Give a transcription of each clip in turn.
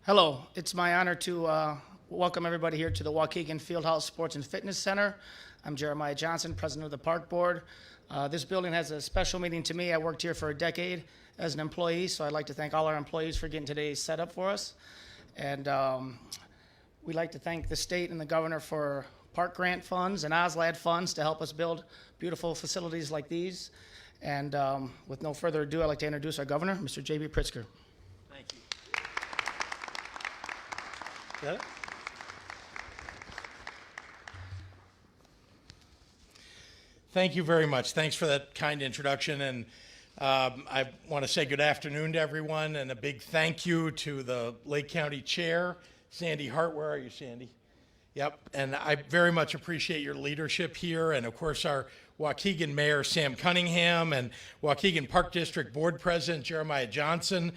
Hello, it's my honor to welcome everybody here to the Waukegan Fieldhouse Sports and Fitness Center. I'm Jeremiah Johnson, president of the Park Board. This building has a special meaning to me. I worked here for a decade as an employee, so I'd like to thank all our employees for getting today's set up for us. And we'd like to thank the state and the governor for park grant funds and OSLAD funds to help us build beautiful facilities like these. And with no further ado, I'd like to introduce our governor, Mr. J.B. Pritzker. Thank you. Got it? Thank you very much. Thanks for that kind introduction. And I want to say good afternoon to everyone and a big thank you to the Lake County Chair, Sandy Hart. Where are you, Sandy? Yep. And I very much appreciate your leadership here. And of course, our Waukegan Mayor, Sam Cunningham, and Waukegan Park District Board President, Jeremiah Johnson.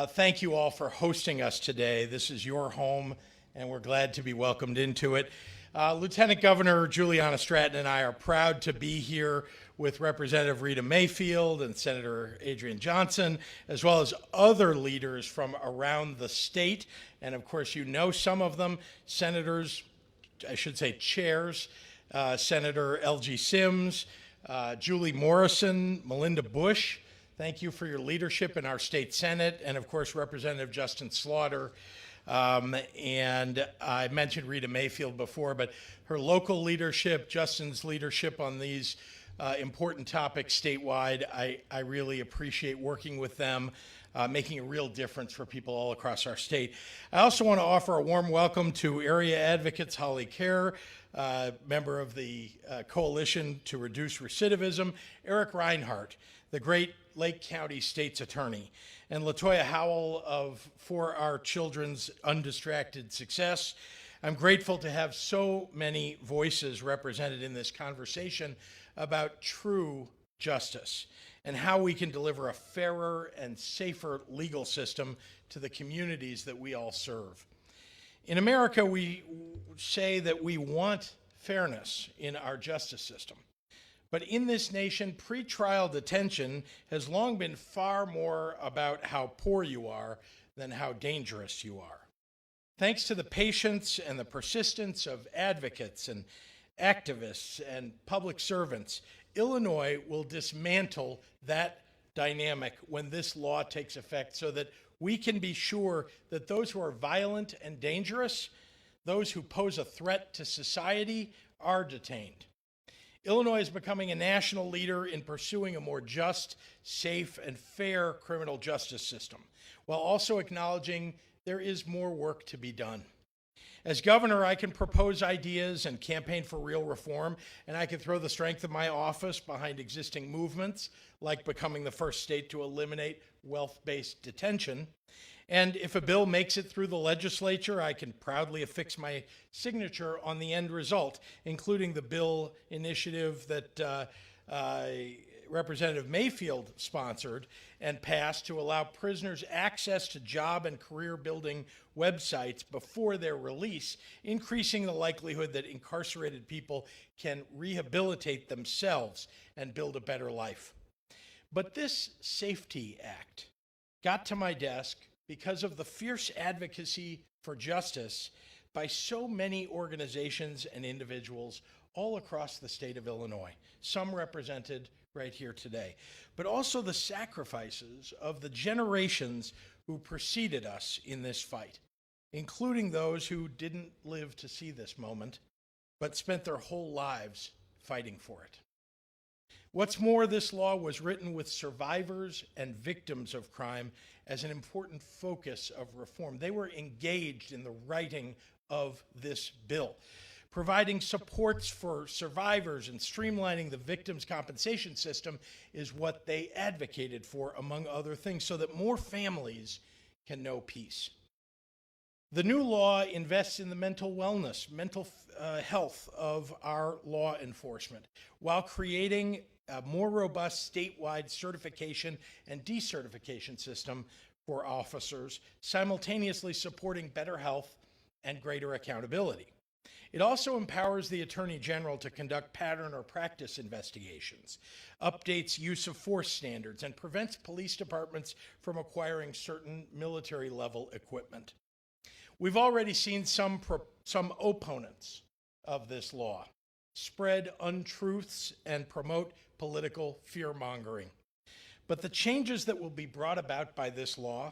Thank you all for hosting us today. This is your home, and we're glad to be welcomed into it. Lieutenant Governor Juliana Stratton and I are proud to be here with Representative Rita Mayfield and Senator Adrian Johnson, as well as other leaders from around the state. And of course, you know some of them, senators, I should say chairs, Senator L.G. Sims, Julie Morrison, Melinda Bush. Thank you for your leadership in our state Senate, and of course, Representative Justin Slaughter. And I mentioned Rita Mayfield before, but her local leadership, Justin's leadership on these important topics statewide, I really appreciate working with them, making a real difference for people all across our state. I also want to offer a warm welcome to area advocates Holly Kerr, member of the Coalition to Reduce Recidivism, Eric Reinhardt, the great Lake County State's Attorney, and LaToya Howell For Our Children's Undistracted Success. I'm grateful to have so many voices represented in this conversation about true justice and how we can deliver a fairer and safer legal system to the communities that we all serve. In America, we say that we want fairness in our justice system. But in this nation, pretrial detention has long been far more about how poor you are than how dangerous you are. Thanks to the patience and the persistence of advocates and activists and public servants, Illinois will dismantle that dynamic when this law takes effect so that we can be sure that those who are violent and dangerous, those who pose a threat to society, are detained. Illinois is becoming a national leader in pursuing a more just, safe, and fair criminal justice system, while also acknowledging there is more work to be done. As governor, I can propose ideas and campaign for real reform, and I can throw the strength of my office behind existing movements, like becoming the first state to eliminate wealth-based detention. And if a bill makes it through the legislature, I can proudly affix my signature on the end result, including the bill initiative that Representative Mayfield sponsored and passed to allow prisoners access to job and career building websites before their release, increasing the likelihood that incarcerated people can rehabilitate themselves and build a better life. But this Safety Act got to my desk because of the fierce advocacy for justice by so many organizations and individuals all across the state of Illinois, some represented right here today, but also the sacrifices of the generations who preceded us in this fight, including those who didn't live to see this moment, but spent their whole lives fighting for it. What's more, this law was written with survivors and victims of crime as an important focus of reform. They were engaged in the writing of this bill, providing supports for survivors and streamlining the victims' compensation system is what they advocated for, among other things, so that more families can know peace. The new law invests in the mental wellness, mental health of our law enforcement, while creating a more robust statewide certification and decertification system for officers, simultaneously supporting better health and greater accountability. It also empowers the Attorney General to conduct pattern or practice investigations, updates use of force standards, and prevents police departments from acquiring certain military-level equipment. We've already seen some opponents of this law spread untruths and promote political fear-mongering. But the changes that will be brought about by this law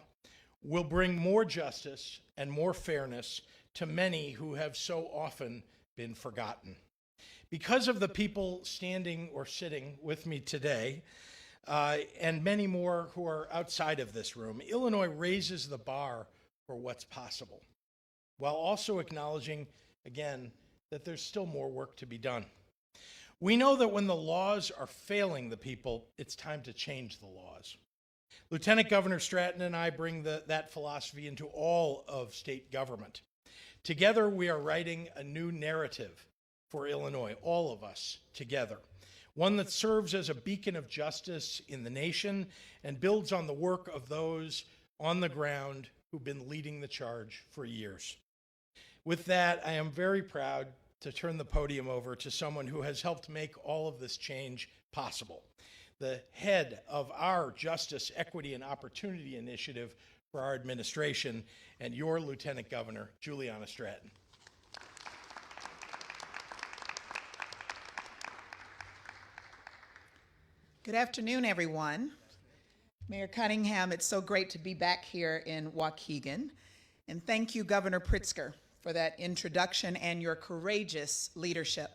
will bring more justice and more fairness to many who have so often been forgotten. Because of the people standing or sitting with me today, and many more who are outside of this room, Illinois raises the bar for what's possible, while also acknowledging, again, that there's still more work to be done. We know that when the laws are failing the people, it's time to change the laws. Lieutenant Governor Stratton and I bring that philosophy into all of state government. Together, we are writing a new narrative for Illinois, all of us together, one that serves as a beacon of justice in the nation and builds on the work of those on the ground who've been leading the charge for years. With that, I am very proud to turn the podium over to someone who has helped make all of this change possible, the head of our Justice, Equity, and Opportunity Initiative for our administration, and your Lieutenant Governor, Juliana Stratton. Good afternoon, everyone. Mayor Cunningham, it's so great to be back here in Waukegan. And thank you, Governor Pritzker, for that introduction and your courageous leadership.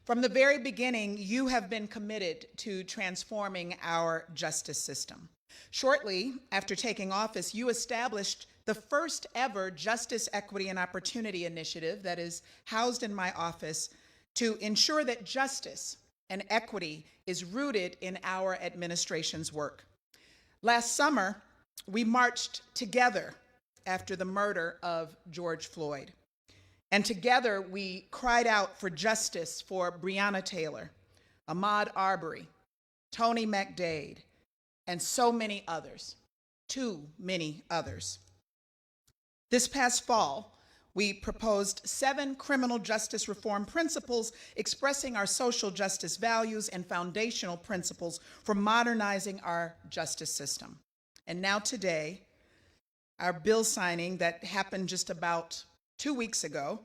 From the very beginning, you have been committed to transforming our justice system. Shortly after taking office, you established the first ever Justice, Equity, and Opportunity Initiative that is housed in my office to ensure that justice and equity is rooted in our administration's work. Last summer, we marched together after the murder of George Floyd. And together we cried out for justice for Breonna Taylor, Ahmaud Arbery, Tony McDade, and so many others, too many others. This past fall, we proposed 7 criminal justice reform principles expressing our social justice values and foundational principles for modernizing our justice system. And now today, our bill signing that happened just about 2 weeks ago,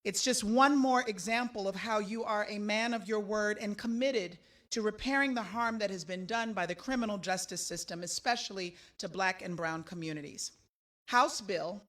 it's just one more example of how you are a man of your word and committed to repairing the harm that has been done by the criminal justice system, especially to Black and brown communities. House Bill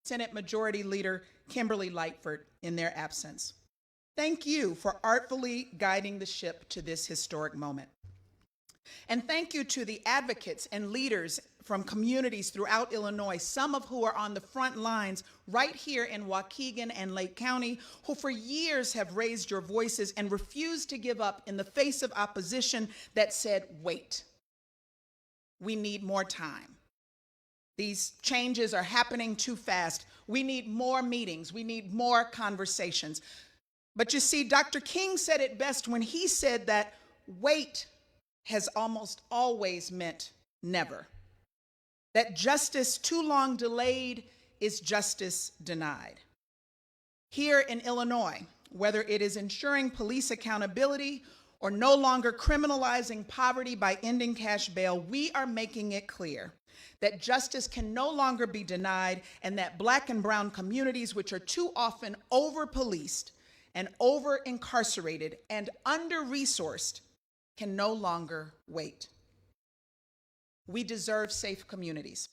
Senate Majority Leader Kimberly Lightford in their absence. Thank you for artfully guiding the ship to this historic moment. And thank you to the advocates and leaders from communities throughout Illinois, some of who are on the front lines right here in Waukegan and Lake County, who for years have raised your voices and refused to give up in the face of opposition that said, wait, we need more time. These changes are happening too fast. We need more meetings. We need more conversations. But you see, Dr. King said it best when he said that wait has almost always meant never. That justice too long delayed is justice denied. Here in Illinois, whether it is ensuring police accountability or no longer criminalizing poverty by ending cash bail, we are making it clear that justice can no longer be denied and that Black and brown communities, which are too often over-policed and over-incarcerated and under-resourced can no longer wait. We deserve safe communities.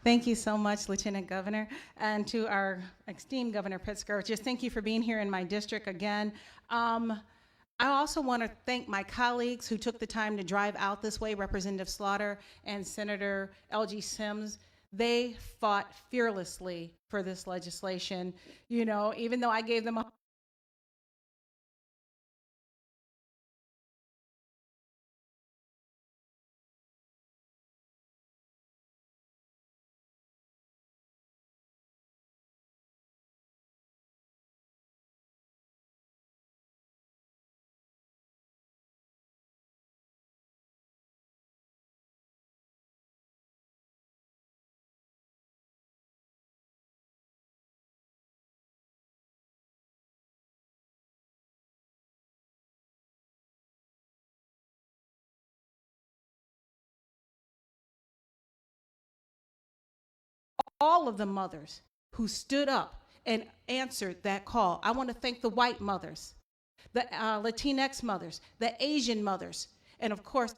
Thank you so much, Lieutenant Governor, and to our esteemed Governor Pritzker. Just thank you for being here in my district again. I also want to thank my colleagues who took the time to drive out this way, Representative Slaughter and Senator L.G. Sims. They fought fearlessly for this legislation. You know, even though I gave them a all of the mothers who stood up and answered that call. I want to thank the white mothers, the Latinx mothers, the Asian mothers, and of course,